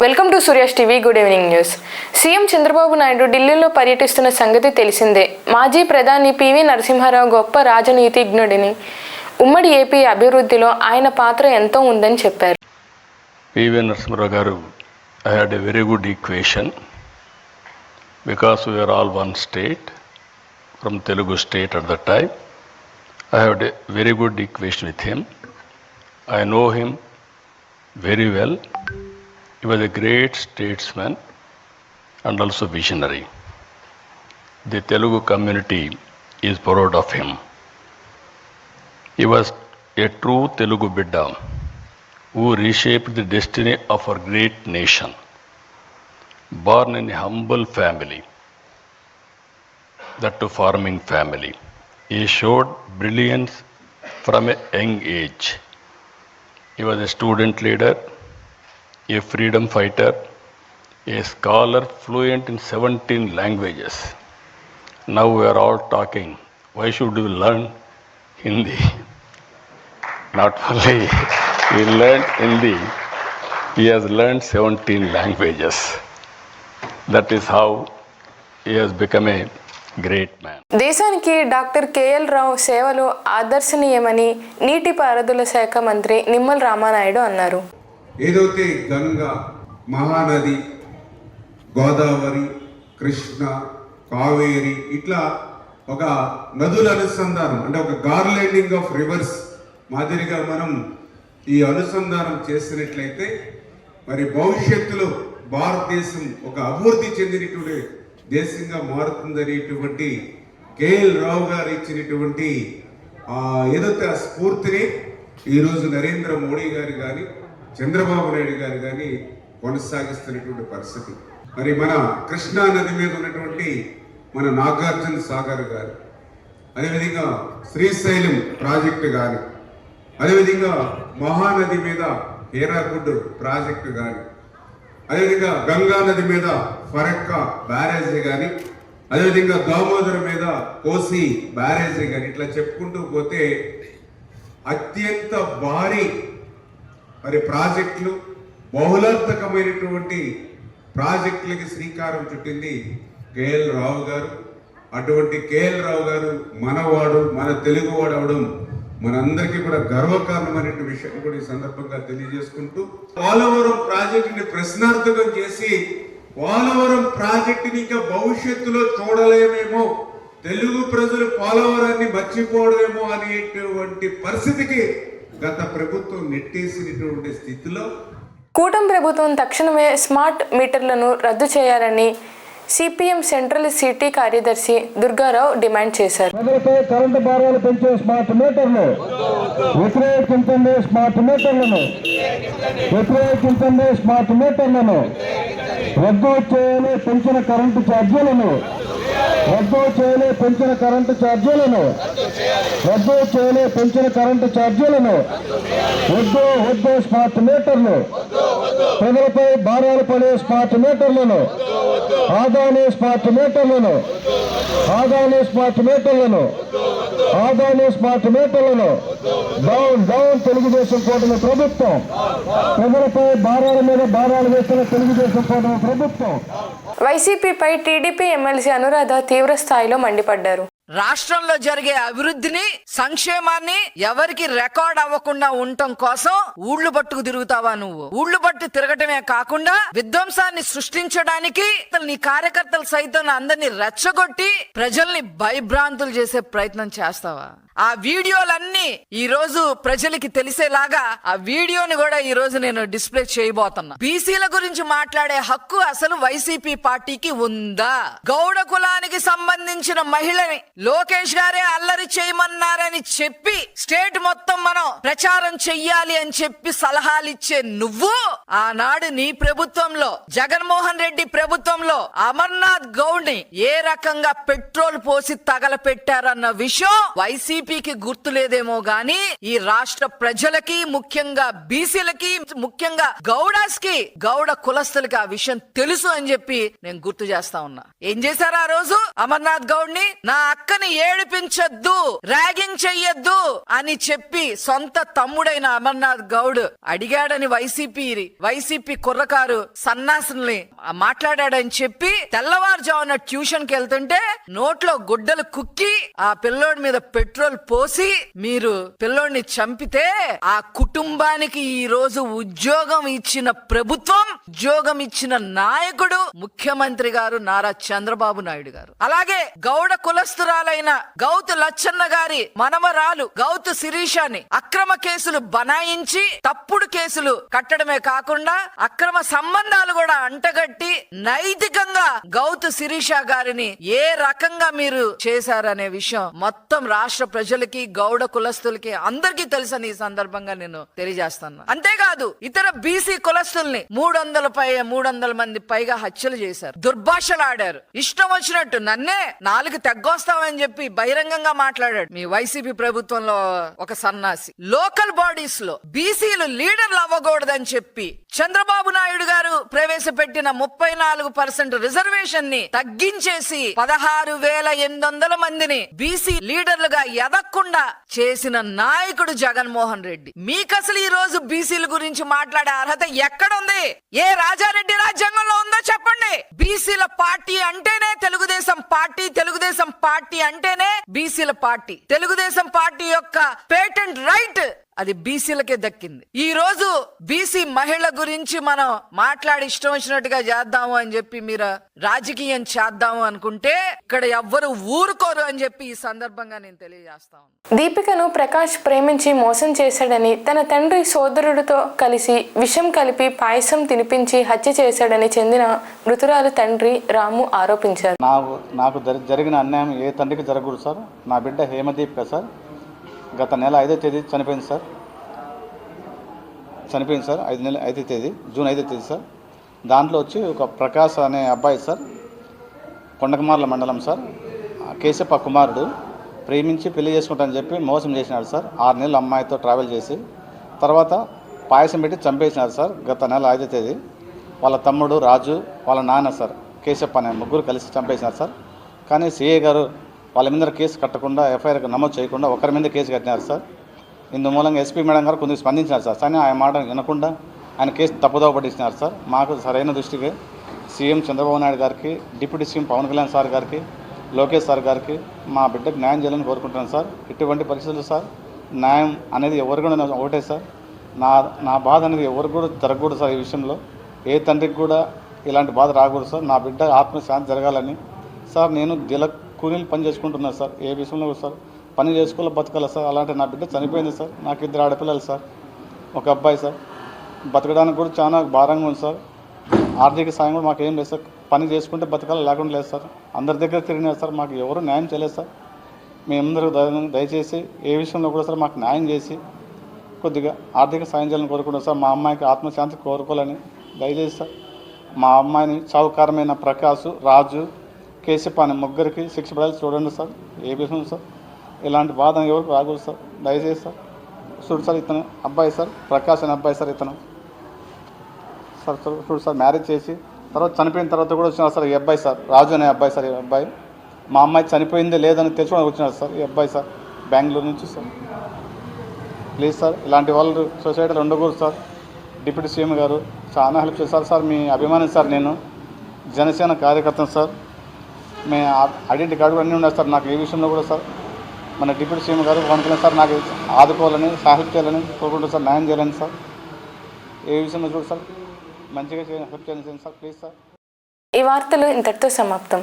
Welcome to Surya's TV. Good evening news. CM Chandrababu Naidu ఢిల్లీలో పర్యటిస్తున్న సంగతి తెలిసిందే. మాజీ ప్రధాని పివి నరసింహారావు గొప్ప రాజనీతిజ్ఞుడిని. ఉమ్మడి ఏపీ అభివృద్ధిలో ఆయన పాత్ర ఎంతో ఉందని చెప్పారు. పివి నరసింహారావు గారు, I had a very good equation because we are all one state from Telugu state at that time. I had a very good equation with him. I know him very well. He was a great statesman and also visionary. The Telugu community is proud of him. He was a true Telugu Bidda who reshaped the destiny of our great nation. Born in a humble family, that too farming family, he showed brilliance from a young age. He was a student leader, a freedom fighter, a scholar fluent in 17 languages. Now we are all talking, why should we learn Hindi? Not only he learned Hindi, he has learned 17 languages. That is how he has become a great man. దేశానికి doctor KL రావు సేవలు ఆదర్శనీయమని నీటిపారుదల శాఖ మంత్రి నిమ్మల రామానాయుడు అన్నారు. ఏదైతే గంగా, మహానది, గోదావరి, కృష్ణ, కావేరి ఇట్లా ఒక నదుల అనుసంధానం అంటే ఒక గార్లెండింగ్ ఆఫ్ రివర్స్ మాదిరిగా మనం ఈ అనుసంధానం చేసినట్లయితే మరి భవిష్యత్తులో భారతదేశం ఒక అభివృద్ధి చెందినటువంటి దేశంగా మారుతుందనేటువంటి కేఎల్ రావు గారు ఇచ్చినటువంటి ఏదైతే ఆ స్ఫూర్తిని ఈరోజు నరేంద్ర మోడీ గారు కానీ చంద్రబాబు నాయుడు గారు కానీ కొనసాగిస్తున్నటువంటి పరిస్థితి. మరి మన కృష్ణా నది మీద ఉన్నటువంటి మన నాగార్జున సాగర్ గారు, అదేవిధంగా శ్రీశైలం ప్రాజెక్టు కానీ, అదేవిధంగా మహానది మీద హీరాకుడ్ ప్రాజెక్టు కానీ, అదేవిధంగా గంగా నది మీద ఫరక్కా బ్యారేజీ కానీ, అదేవిధంగా దామోదర మీద కోసి బ్యారేజీ కానీ ఇట్లా చెప్పుకుంటూ పోతే అత్యంత భారీ మరి ప్రాజెక్టులు, బహుళార్థకమైనటువంటి ప్రాజెక్టులకి శ్రీకారం చుట్టింది కేఎల్ రావు గారు. అటువంటి కేఎల్ రావు గారు మనవాడు, మన తెలుగువాడు అవడం మనందరికీ కూడా గర్వకారణమైనటువంటి విషయం కూడా ఈ సందర్భంగా తెలియజేసుకుంటూ, పోలవరం ప్రాజెక్టుని ప్రశ్నార్థకం చేసి పోలవరం ప్రాజెక్టుని ఇంకా భవిష్యత్తులో చూడలేమేమో, తెలుగు ప్రజలు పోలవరాన్ని మర్చిపోవడమేమో అనేటువంటి పరిస్థితికి గత ప్రభుత్వం నెట్టేసినటువంటి స్థితిలో కూటమి ప్రభుత్వం తక్షణమే స్మార్ట్ మీటర్లను రద్దు చేయాలని సిపిఎం సెంట్రల్ సిటీ కార్యదర్శి దుర్గారావు డిమాండ్ చేశారు. కరెంటు భారాలు పెంచే స్మార్ట్ మీటర్లు వ్యతిరేకించండి, స్మార్ట్ మీటర్లను వ్యతిరేకించండి, స్మార్ట్ మీటర్లను రద్దు చేయాలి, పెంచిన కరెంటు ఛార్జీలను రద్దు చేయాలి, పెంచిన కరెంటు ఛార్జీలను రద్దు చేయాలి, పెంచిన కరెంటు ఛార్జీలను వద్దు వద్దు స్మార్ట్ మీటర్లు, ప్రజలపై భారాలు పడే స్మార్ట్ మీటర్లను, ఆదాని స్మార్ట్ మీటర్లను, ఆదాని స్మార్ట్ మీటర్లను, ఆదాని స్మార్ట్ మీటర్లను డౌన్ డౌన్ తెలుగుదేశం కూటమి ప్రభుత్వం, ప్రజలపై భారాల మీద భారాలు వేస్తున్న తెలుగుదేశం కూటమి ప్రభుత్వం. వైసీపీపై టీడీపీ ఎమ్మెల్సీ అనురాధ తీవ్ర స్థాయిలో మండిపడ్డారు. రాష్ట్రంలో జరిగే అభివృద్ధిని, సంక్షేమాన్ని ఎవరికి రికార్డ్ అవ్వకుండా ఉండటం కోసం ఊళ్ళు పట్టుకు తిరుగుతావా నువ్వు? ఊళ్ళు పట్టు తిరగటమే కాకుండా విధ్వంసాన్ని సృష్టించడానికి నీ కార్యకర్తలు సైతం అందరినీ రెచ్చగొట్టి ప్రజల్ని భయభ్రాంతులు చేసే ప్రయత్నం చేస్తావా? ఆ వీడియోలన్నీ ఈ రోజు ప్రజలకి తెలిసేలాగా ఆ వీడియోని కూడా ఈ రోజు నేను డిస్ప్లే చేయబోతున్నా. బీసీల గురించి మాట్లాడే హక్కు అసలు వైసీపీ పార్టీకి ఉందా? గౌడ కులానికి సంబంధించిన మహిళని లోకేష్ గారే అల్లరి చేయమన్నారని చెప్పి స్టేట్ మొత్తం మనం ప్రచారం చెయ్యాలి అని చెప్పి సలహాలు ఇచ్చే నువ్వు ఆనాడు నీ ప్రభుత్వంలో, జగన్మోహన్ రెడ్డి ప్రభుత్వంలో అమర్నాథ్ గౌడ్ ని ఏ రకంగా పెట్రోల్ పోసి తగలపెట్టారన్న విషయం వైసీపీ వైసీపీకి గుర్తు లేదేమో గాని ఈ రాష్ట్ర ప్రజలకి, ముఖ్యంగా బీసీలకి, ముఖ్యంగా గౌడ కులస్తులకి ఆ విషయం తెలుసు అని చెప్పి నేను గుర్తు చేస్తా ఉన్నా. ఏం చేశారు ఆ రోజు? అమర్నాథ్ గౌడ్ ని నా అక్కని ఏడిపించొద్దు, ర్యాగింగ్ చెయ్యొద్దు అని చెప్పి సొంత తమ్ముడైన అమర్నాథ్ గౌడ్ అడిగాడని వైసీపీ కుర్రకారు సన్నాసుల్ని మాట్లాడాడని చెప్పి తెల్లవారుజామున ట్యూషన్ కి వెళ్తుంటే నోట్లో గుడ్డలు కుక్కి ఆ పిల్లోడి మీద పెట్రోల్ పోసి మీరు పిల్లోడిని చంపితే ఆ కుటుంబానికి ఈ రోజు ఉద్యోగం ఇచ్చిన ప్రభుత్వం, ఉద్యోగం ఇచ్చిన నాయకుడు ముఖ్యమంత్రి గారు నారా చంద్రబాబు నాయుడు గారు. అలాగే గౌడ కులస్తురాలైన గౌతు లచ్చన్న గారి మనమరాలు గౌతు శిరీషాని అక్రమ కేసులు బనాయించి తప్పుడు కేసులు కట్టడమే కాకుండా అక్రమ సంబంధాలు కూడా అంటగట్టి నైతికంగా గౌతు శిరీష గారిని ఏ రకంగా మీరు చేశారనే విషయం మొత్తం రాష్ట్ర ప్రజలకి, గౌడ కులస్తులకి అందరికీ తెలుసని ఈ సందర్భంగా నేను తెలియజేస్తాను. అంతేకాదు ఇతర బీసీ కులస్తుల్ని 300 మంది పైగా హత్యలు చేశారు, దుర్భాషలు ఆడారు, ఇష్టం వచ్చినట్టు నన్నే 4 తెగ్గొస్తామని చెప్పి బహిరంగంగా మాట్లాడాడు మీ వైసీపీ ప్రభుత్వంలో ఒక సన్నాసి. లోకల్ బాడీస్ లో బీసీలు లీడర్లు అవ్వకూడదని చెప్పి చంద్రబాబు నాయుడు గారు ప్రవేశపెట్టిన 34% రిజర్వేషన్ ని తగ్గించేసి 16,800 మందిని బీసీ లీడర్లుగా ఎదగకుండా చేసిన నాయకుడు జగన్మోహన్ రెడ్డి. మీకు అసలు ఈ రోజు బీసీల గురించి మాట్లాడే అర్హత ఎక్కడుంది? ఏ రాజారెడ్డి రాజ్యాంగంలో ఉందో చెప్పండి. బీసీల పార్టీ అంటేనే తెలుగుదేశం పార్టీ, తెలుగుదేశం పార్టీ అంటేనే బీసీల పార్టీ. తెలుగుదేశం పార్టీ యొక్క పేటెంట్ రైట్ అది బీసీలకే దక్కింది. ఈ రోజు బీసీ మహిళ గురించి మనం మాట్లాడి ఇష్టం వచ్చినట్టుగా చేద్దాము అని చెప్పి మీరు రాజకీయం చేద్దాము అనుకుంటే ఇక్కడ ఎవ్వరు ఊరుకోరు అని చెప్పి ఈ సందర్భంగా నేను తెలియజేస్తాను. దీపికను ప్రకాష్ ప్రేమించి మోసం చేశాడని, తన తండ్రి సోదరుడితో కలిసి విషం కలిపి పాయసం తినిపించి హత్య చేశాడని చెందిన మృతురాలు తండ్రి రాము ఆరోపించారు. నాకు జరిగిన అన్యాయం ఏ తండ్రికి జరగకూడదు సార్. నా బిడ్డ హేమదీపిక సార్ గత నెల 5వ తేదీ చనిపోయింది సార్. 5వ తేదీ జూన్ 5వ తేదీ సార్. దాంట్లో వచ్చి ఒక ప్రకాష్ అనే అబ్బాయి సార్, కొండకమార్ల మండలం సార్, కేశప్ప కుమారుడు ప్రేమించి పెళ్లి చేసుకుంటానని చెప్పి మోసం చేసినాడు సార్. 6 నెలలు అమ్మాయితో ట్రావెల్ చేసి తర్వాత పాయసం పెట్టి చంపేసినారు సార్ గత నెల 5వ తేదీ. వాళ్ళ తమ్ముడు రాజు, వాళ్ళ నాన్న సార్ కేశప్ప అనే ముగ్గురు కలిసి చంపేసినారు సార్. కానీ సిఐ గారు వాళ్ళ మీద కేసు కట్టకుండా, ఎఫ్ఐఆర్ నమోదు చేయకుండా ఒకరి మీద కేసు కట్టినారు సార్. ఇందు మూలంగా ఎస్పీ మేడం గారు కొంచెం స్పందించినారు సార్. కానీ ఆయన మాట వినకుండా ఆయన కేసు తప్పుదోవ పట్టించినారు సార్. మాకు సరైన దృష్టికి సీఎం చంద్రబాబు నాయుడు గారికి, deputy CM Pawan Kalyan sir గారికి, లోకేష్ సార్ గారికి మా బిడ్డకు న్యాయం చేయాలని కోరుకుంటున్నాను సార్. ఇటువంటి పరిస్థితులు సార్ న్యాయం అనేది ఎవరు కూడా ఒకటే సార్. నా బాధ అనేది ఎవరు కూడా జరగకూడదు సార్. ఈ విషయంలో ఏ తండ్రికి కూడా ఇలాంటి బాధ రాకూడదు సార్. నా బిడ్డ ఆత్మశాంతి జరగాలని సార్. నేను కూలీలు పని చేసుకుంటున్నారు సార్. ఏ విషయంలో సార్ పని చేసుకోవాలి, బతకాలి సార్. అలాంటి నా బిడ్డ చనిపోయింది సార్. నాకు 2 ఆడపిల్లలు సార్, ఒక అబ్బాయి సార్. బతకడానికి కూడా చాలా భారంగా ఉంది సార్. ఆర్థిక సాయం కూడా మాకు ఏం లేదు సార్. పని చేసుకుంటే బతకాలి, లేకుండా లేదు సార్. అందరి దగ్గర తిరిగినారు సార్. మాకు ఎవరు న్యాయం చేయలేదు సార్. మేమందరూ దయచేసి ఏ విషయంలో కూడా సార్ మాకు న్యాయం చేసి కొద్దిగా ఆర్థిక సాయం చేయాలని కోరుకుంటున్నాం సార్. మా అమ్మాయికి ఆత్మశాంతి కోరుకోవాలని దయచేసి సార్. మా అమ్మాయిని చౌకారమైన ప్రకాష్, రాజు, కేశప్ప అనే ముగ్గురికి శిక్ష పడాలి చూడండి సార్. ఏ విషయం సార్ ఇలాంటి బాధ ఎవరికి రాకూడదు సార్. దయచేసి సార్ చూడు సార్. ఇతను అబ్బాయి సార్, ప్రకాష్ అనే అబ్బాయి సార్. ఇతను సార్ చూడు సార్, మ్యారేజ్ చేసి తర్వాత చనిపోయిన తర్వాత కూడా వచ్చినారు సార్ ఈ అబ్బాయి సార్, రాజు అనే అబ్బాయి సార్. ఈ అబ్బాయి మా అమ్మాయి చనిపోయిందే లేదని తెలుసుకోవడానికి వచ్చినారు సార్ ఈ అబ్బాయి సార్, బెంగళూరు నుంచి సార్. ప్లీజ్ సార్ ఇలాంటి వాళ్ళు సొసైటీలో ఉండకూడదు సార్. డిప్యూటీ సీఎం గారు చాలా హెల్ప్ చేస్తారు సార్. మీ అభిమాని సార్. నేను జనసేన కార్యకర్తను సార్. మీ ఐడెంటిటీ కార్డు అన్నీ ఉన్నాయి సార్ నాకు. ఏ విషయంలో కూడా సార్ మన డిప్యూటీ సీఎం గారు పవన్ కళ్యాణ్ సార్ నాకు ఆదుకోవాలని, హెల్ప్ చేయాలని కోరుకుంటారు సార్. న్యాయం చేయాలని సార్. ఏ విషయంలో చూడు సార్ మంచిగా హెల్ప్ చేయాలని సార్. Please sir. ఈ వార్తలు ఇంతటితో సమాప్తం.